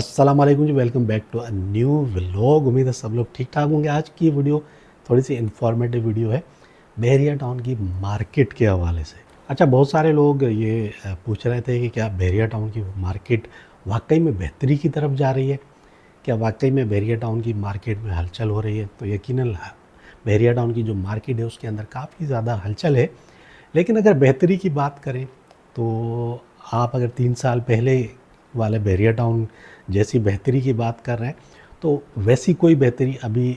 अस्सलाम वालेकुम जी, welcome back to a new vlog. उम्मीद है सब लोग ठीक ठाक होंगे। आज की वीडियो थोड़ी सी इन्फॉर्मेटिव वीडियो है बहरिया टाउन की मार्केट के हवाले से। अच्छा, बहुत सारे लोग ये पूछ रहे थे कि क्या बहरिया टाउन की मार्केट वाकई में बेहतरी की तरफ जा रही है, क्या वाकई में बहरिया टाउन की मार्केट में हलचल हो रही है। तो यकीनन बहरिया टाउन की जो मार्केट है उसके अंदर काफ़ी ज़्यादा हलचल है। लेकिन अगर बेहतरी की बात करें तो आप अगर 3 साल पहले वाले बहरिया टाउन जैसी बेहतरी की बात कर रहे हैं तो वैसी कोई बेहतरी अभी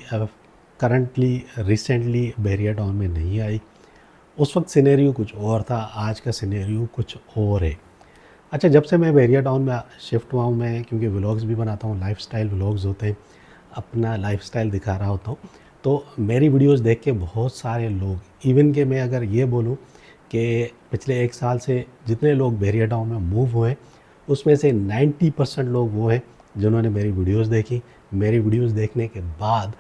करंटली रिसेंटली बहरिया टाउन में नहीं आई। उस वक्त सिनेरियो कुछ और था, आज का सिनेरियो कुछ और है। अच्छा, जब से मैं बहरिया टाउन में शिफ्ट हुआ हूँ, मैं क्योंकि व्लॉग्स भी बनाता हूँ, लाइफस्टाइल व्लॉग्स होते हैं, अपना लाइफस्टाइल दिखा रहा होता हूँ, तो मेरी वीडियोस देख के बहुत सारे लोग, इवन के मैं अगर ये बोलूँ कि पिछले 1 साल से जितने लोग बहरिया टाउन में मूव हुए उसमें से 90% लोग वो हैं जिन्होंने मेरी वीडियोस देखी। मेरी वीडियोस देखने के बाद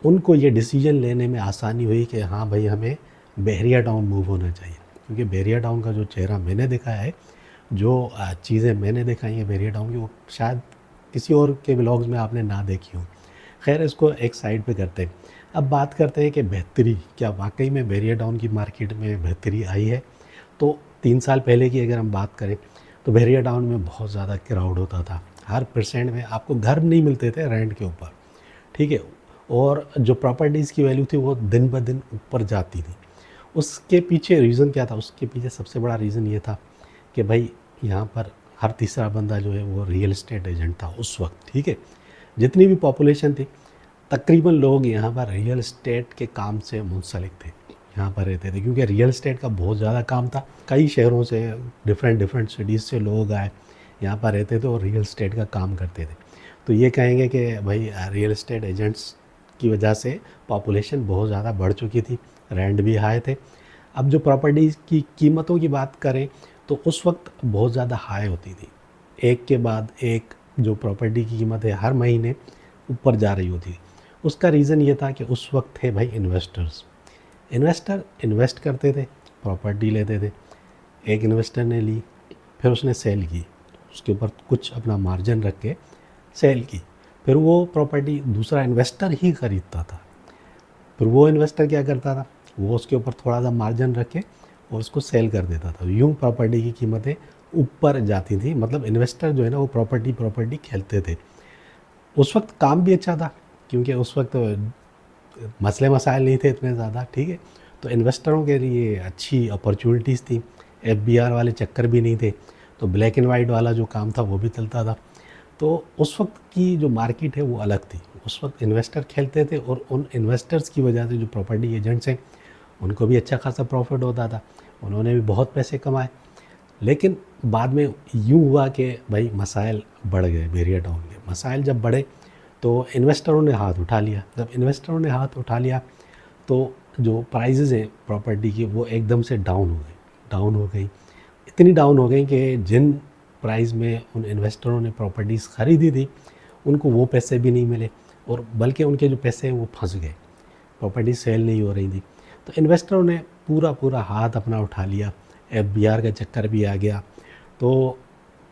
उनको ये डिसीजन लेने में आसानी हुई कि हाँ भाई, हमें बहरिया टाउन मूव होना चाहिए। क्योंकि बहरिया टाउन का जो चेहरा मैंने देखा है, जो चीज़ें मैंने दिखाई हैं बहरिया टाउन की, वो शायद किसी और के व्लॉग्स में आपने ना देखी हो। खैर, इसको एक साइड पे करते हैं। अब बात करते हैं कि बेहतरी, क्या वाकई में बहरिया टाउन की मार्केट में बेहतरी आई है। तो 3 साल पहले की अगर हम बात करें तो बहरिया टाउन में बहुत ज़्यादा क्राउड होता था। हर परसेंट में आपको घर नहीं मिलते थे रेंट के ऊपर, ठीक है। और जो प्रॉपर्टीज़ की वैल्यू थी वो दिन ब दिन ऊपर जाती थी। उसके पीछे रीज़न क्या था? उसके पीछे सबसे बड़ा रीज़न ये था कि भाई, यहाँ पर हर तीसरा बंदा जो है वो रियल एस्टेट एजेंट था उस वक्त, ठीक है। जितनी भी पॉपुलेशन थी, तकरीबन लोग यहाँ पर रियल एस्टेट के काम से मुंसलिक थे, यहाँ पर रहते थे, क्योंकि रियल एस्टेट का बहुत ज़्यादा काम था। कई शहरों से, डिफरेंट डिफरेंट सिटीज़ से लोग आए, यहाँ पर रहते थे और रियल एस्टेट का काम करते थे। तो ये कहेंगे कि भाई रियल एस्टेट एजेंट्स की वजह से पॉपुलेशन बहुत ज़्यादा बढ़ चुकी थी, रेंट भी हाई थे। अब जो प्रॉपर्टीज़ की कीमतों की बात करें तो उस वक्त बहुत ज़्यादा हाई होती थी। एक के बाद एक जो प्रॉपर्टी की कीमत है हर महीने ऊपर जा रही होती थी। उसका रीज़न ये था कि उस वक्त थे भाई इन्वेस्टर्स। इन्वेस्टर इन्वेस्ट करते थे, प्रॉपर्टी लेते थे। एक इन्वेस्टर ने ली, फिर उसने सेल की, उसके ऊपर कुछ अपना मार्जिन रख के सेल की, फिर वो प्रॉपर्टी दूसरा इन्वेस्टर ही ख़रीदता था। फिर वो इन्वेस्टर क्या करता था, वो उसके ऊपर थोड़ा सा मार्जिन रख के और उसको सेल कर देता था। यूँ प्रॉपर्टी की कीमतें ऊपर जाती थी। मतलब इन्वेस्टर जो है ना, वो प्रॉपर्टी खेलते थे। उस वक्त काम भी अच्छा था, क्योंकि उस वक्त मसले मसाइल नहीं थे इतने ज़्यादा, ठीक है। तो इन्वेस्टरों के लिए अच्छी अपॉर्चुनिटीज़ थी, एफबीआर वाले चक्कर भी नहीं थे, तो ब्लैक एंड वाइट वाला जो काम था वो भी चलता था। तो उस वक्त की जो मार्केट है वो अलग थी। उस वक्त इन्वेस्टर खेलते थे और उन इन्वेस्टर्स की वजह से जो प्रॉपर्टी एजेंट्स हैं उनको भी अच्छा खासा प्रॉफिट होता था, उन्होंने भी बहुत पैसे कमाए। लेकिन बाद में यूँ हुआ कि भाई मसाइल बढ़ गए, बहरिया टाउन के मसाइल जब बढ़े तो इन्वेस्टरों ने हाथ उठा लिया। जब इन्वेस्टरों ने हाथ उठा लिया तो जो प्राइजेज़ हैं प्रॉपर्टी की वो एकदम से डाउन हो गई। इतनी डाउन हो गई कि जिन प्राइस में उन इन्वेस्टरों ने प्रॉपर्टीज़ ख़रीदी थी उनको वो पैसे भी नहीं मिले, और बल्कि उनके जो पैसे हैं वो फंस गए, प्रॉपर्टी सेल नहीं हो रही थी। तो इन्वेस्टरों ने पूरा पूरा हाथ अपना उठा लिया, एफबीआर का चक्कर भी आ गया, तो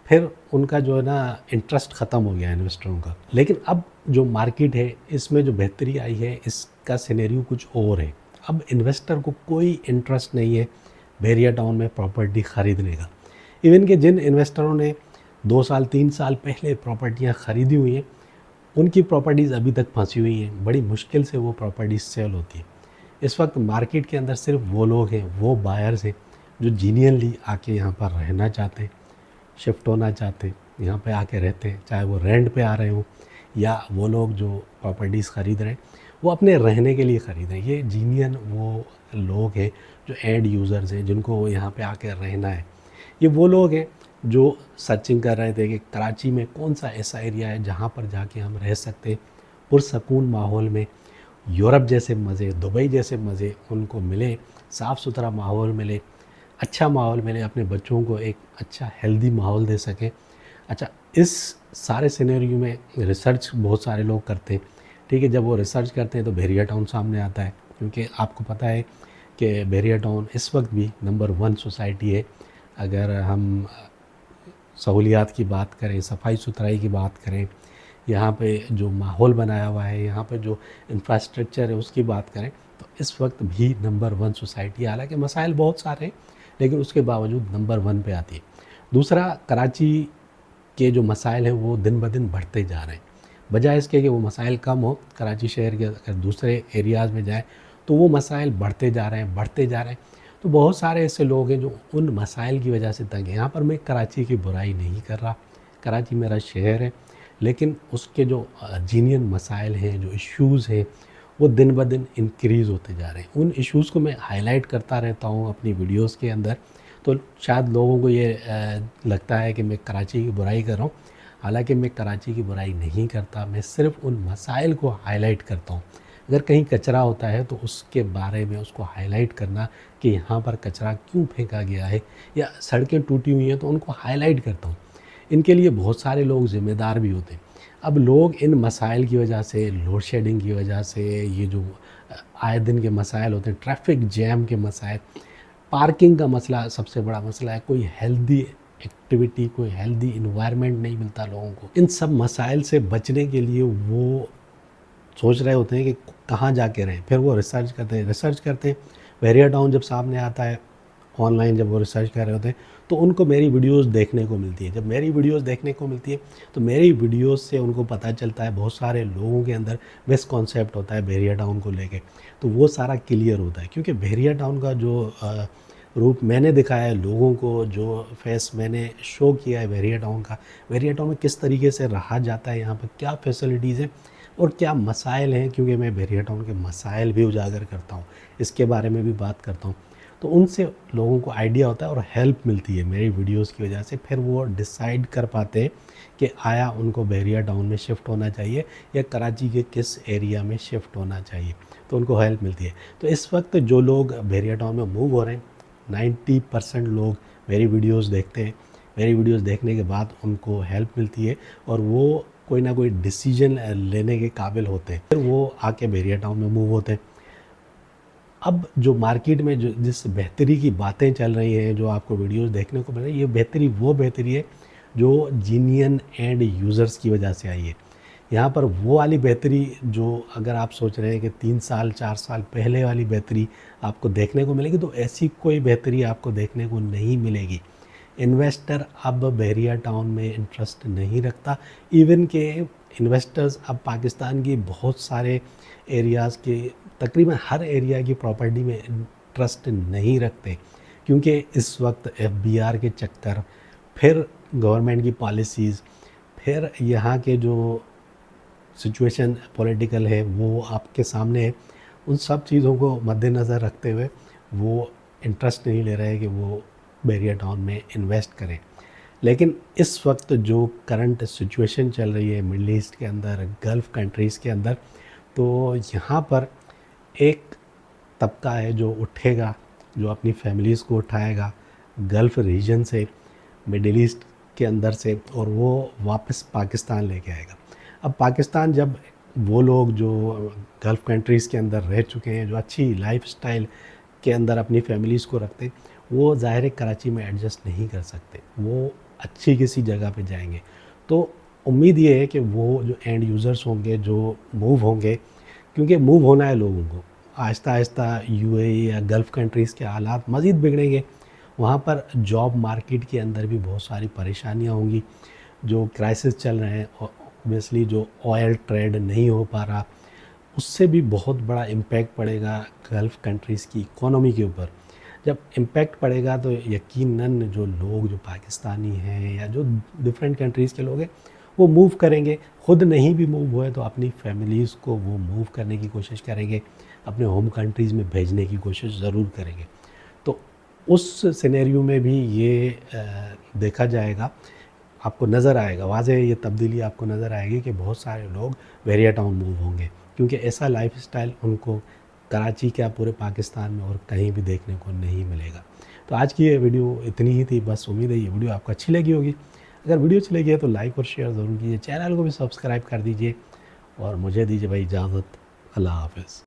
फिर उनका जो है ना इंटरेस्ट ख़त्म हो गया इन्वेस्टरों का। लेकिन अब जो मार्केट है इसमें जो बेहतरी आई है, इसका सिनेरियो कुछ और है। अब इन्वेस्टर को कोई इंटरेस्ट नहीं है बहरिया टाउन में प्रॉपर्टी ख़रीदने का। इवन कि जिन इन्वेस्टरों ने 2 साल 3 साल पहले प्रॉपर्टियाँ ख़रीदी हुई हैं, उनकी प्रॉपर्टीज़ अभी तक फंसी हुई हैं, बड़ी मुश्किल से वो प्रॉपर्टीज़ सेल होती है। इस वक्त मार्केट के अंदर सिर्फ वो लोग हैं, वो बायर्स हैं जो जीनियनली आके यहाँ पर रहना चाहते हैं, शिफ्ट होना चाहते हैं, यहाँ पे आके रहते हैं, चाहे वो रेंट पे आ रहे हों या वो लोग जो प्रॉपर्टीज़ ख़रीद रहे हैं वो अपने रहने के लिए ख़रीद रहे हैं। ये जीनियन वो लोग हैं जो एंड यूज़र्स हैं, जिनको यहाँ पे आके रहना है। ये वो लोग हैं जो सर्चिंग कर रहे थे कि कराची में कौन सा ऐसा एरिया है जहाँ पर जाके हम रह सकते हैं पुरसकून माहौल में, यूरोप जैसे मज़े, दुबई जैसे मज़े उनको मिले, साफ़ सुथरा माहौल मिले, अच्छा माहौल मिले, अपने बच्चों को एक अच्छा हेल्दी माहौल दे सकें। अच्छा, इस सारे सिनेरियो में रिसर्च बहुत सारे लोग करते हैं, ठीक है। जब वो रिसर्च करते हैं तो बहरिया टाउन सामने आता है, क्योंकि आपको पता है कि बहरिया टाउन इस वक्त भी नंबर 1 सोसाइटी है। अगर हम सहूलियात की बात करें, सफाई सुथराई की बात करें, यहाँ पे जो माहौल बनाया हुआ है, यहाँ पे जो इंफ्रास्ट्रक्चर है उसकी बात करें, तो इस वक्त भी नंबर 1 सोसाइटी है। हालाँकि मसाइल बहुत सारे हैं, लेकिन उसके बावजूद नंबर 1 पे आती है। दूसरा, कराची के जो मसाइल हैं वो दिन ब दिन बढ़ते जा रहे हैं। बजाय इसके कि वो मसाइल कम हो, कराची शहर के अगर दूसरे एरियाज़ में जाएँ तो वो मसाइल बढ़ते जा रहे हैं, बढ़ते जा रहे हैं। तो बहुत सारे ऐसे लोग हैं जो उन मसाइल की वजह से तंग हैं। यहाँ पर मैं कराची की बुराई नहीं कर रहा, कराची मेरा शहर है, लेकिन उसके जो जीनियन मसाइल हैं, जो इश्यूज़ हैं, वो दिन ब दिन इंक्रीज़ होते जा रहे हैं। उन इश्यूज़ को मैं हाईलाइट करता रहता हूँ अपनी वीडियोज़ के अंदर, तो शायद लोगों को ये लगता है कि मैं कराची की बुराई कर रहा हूँ। हालाँकि मैं कराची की बुराई नहीं करता, मैं सिर्फ़ उन मसाइल को हाईलाइट करता हूँ। अगर कहीं कचरा होता है तो उसके बारे में उसको हाईलाइट करना कि यहाँ पर कचरा क्यों फेंका गया है, या सड़कें टूटी हुई हैं तो उनको हाईलाइट करता हूँ। इनके लिए बहुत सारे लोग ज़िम्मेदार भी होते हैं। अब लोग इन मसाइल की वजह से, लोड शेडिंग की वजह से, ये जो आए दिन के मसाइल होते हैं, ट्रैफिक जैम के मसाइल, पार्किंग का मसला सबसे बड़ा मसला है, कोई हेल्दी एक्टिविटी, कोई हेल्दी इन्वायरमेंट नहीं मिलता लोगों को। इन सब मसाइल से बचने के लिए वो सोच रहे होते हैं कि कहाँ जाके रहें, फिर वो रिसर्च करते हैं। बहरिया टाउन जब सामने आता है, ऑनलाइन जब वो रिसर्च कर रहे होते हैं, तो उनको मेरी वीडियोस देखने को मिलती है। जब मेरी वीडियोस देखने को मिलती है तो मेरी वीडियोस से उनको पता चलता है, बहुत सारे लोगों के अंदर मिसकॉन्सेप्ट होता है बहरिया टाउन को लेके, तो वो सारा क्लियर होता है। क्योंकि बहरिया टाउन का जो रूप मैंने दिखाया है लोगों को, जो फेस मैंने शो किया है बहरिया टाउन का, बहरिया टाउन में किस तरीके से रहा जाता है, यहाँ पर क्या फैसिलिटीज़ हैं और क्या मसाइल हैं, क्योंकि मैं बहरिया टाउन के मसाइल भी उजागर करता हूँ, इसके बारे में भी बात करता हूँ। तो उनसे लोगों को आइडिया होता है और हेल्प मिलती है मेरी वीडियोस की वजह से। फिर वो डिसाइड कर पाते हैं कि आया उनको बहरिया टाउन में शिफ्ट होना चाहिए या कराची के किस एरिया में शिफ्ट होना चाहिए, तो उनको हेल्प मिलती है। तो इस वक्त जो लोग बहरिया टाउन में मूव हो रहे हैं, 90% लोग मेरी वीडियोस देखते हैं। मेरी वीडियोस देखने के बाद उनको हेल्प मिलती है और वो कोई ना कोई डिसीजन लेने के काबिल होते हैं, फिर वो आके बहरिया टाउन में मूव होते हैं। अब जो मार्केट में जो जिस बेहतरी की बातें चल रही हैं, जो आपको वीडियोस देखने को मिल रही है, ये बेहतरी वो बेहतरी है जो जीनियन एंड यूज़र्स की वजह से आई है। यहाँ पर वो वाली बेहतरी जो अगर आप सोच रहे हैं कि 3 साल 4 साल पहले वाली बेहतरी आपको देखने को मिलेगी, तो ऐसी कोई बेहतरी आपको देखने को नहीं मिलेगी। इन्वेस्टर अब बहरिया टाउन में इंटरेस्ट नहीं रखता। इवन के इन्वेस्टर्स अब पाकिस्तान की बहुत सारे एरियाज़ के तकरीबन हर एरिया की प्रॉपर्टी में इंटरेस्ट नहीं रखते, क्योंकि इस वक्त एफबीआर के चक्कर, फिर गवर्नमेंट की पॉलिसीज़, फिर यहाँ के जो सिचुएशन पॉलिटिकल है वो आपके सामने है। उन सब चीज़ों को मद्देनज़र रखते हुए वो इंटरेस्ट नहीं ले रहे कि वो बहरिया टाउन में इन्वेस्ट करें। लेकिन इस वक्त जो करंट सिचुएशन चल रही है मिडल ईस्ट के अंदर, गल्फ़ कंट्रीज़ के अंदर, तो यहाँ पर एक तबका है जो उठेगा, जो अपनी फैमिलीज़ को उठाएगा गल्फ़ रीजन से, मिडल ईस्ट के अंदर से, और वो वापस पाकिस्तान लेके आएगा। अब पाकिस्तान जब वो लोग जो गल्फ़ कंट्रीज़ के अंदर रह चुके हैं, जो अच्छी लाइफ़स्टाइल के अंदर अपनी फैमिलीज़ को रखते हैं, वो ज़ाहिर है कराची में एडजस्ट नहीं कर सकते, वो अच्छी किसी जगह पे जाएंगे। तो उम्मीद ये है कि वो जो एंड यूज़र्स होंगे जो मूव होंगे, क्योंकि मूव होना है लोगों को, आहिस्ता आहिस्ता यूएई या गल्फ़ कंट्रीज़ के हालात मज़ीद बिगड़ेंगे। वहाँ पर जॉब मार्केट के अंदर भी बहुत सारी परेशानियाँ होंगी, जो क्राइसिस चल रहे हैं, ऑब्वियसली जो ऑयल ट्रेड नहीं हो पा रहा, उससे भी बहुत बड़ा इम्पैक्ट पड़ेगा गल्फ़ कंट्रीज़ की इकोनॉमी के ऊपर। जब इम्पैक्ट पड़ेगा तो यकीनन जो लोग जो पाकिस्तानी हैं या जो डिफरेंट कंट्रीज़ के लोग हैं वो मूव करेंगे। ख़ुद नहीं भी मूव हुए तो अपनी फैमिलीज़ को वो मूव करने की कोशिश करेंगे, अपने होम कंट्रीज़ में भेजने की कोशिश ज़रूर करेंगे। तो उस सिनेरियो में भी ये देखा जाएगा, आपको नज़र आएगा, वाज़ेह ये तब्दीली आपको नज़र आएगी कि बहुत सारे लोग बहरिया टाउन मूव होंगे, क्योंकि ऐसा लाइफ़स्टाइल उनको कराची क्या पूरे पाकिस्तान में और कहीं भी देखने को नहीं मिलेगा। तो आज की ये वीडियो इतनी ही थी, बस उम्मीद है ये वीडियो आपको अच्छी लगी होगी। अगर वीडियो अच्छी लगी है तो लाइक और शेयर ज़रूर कीजिए, चैनल को भी सब्सक्राइब कर दीजिए और मुझे दीजिए भाई इजाज़त। अल्लाह हाफ़िज़।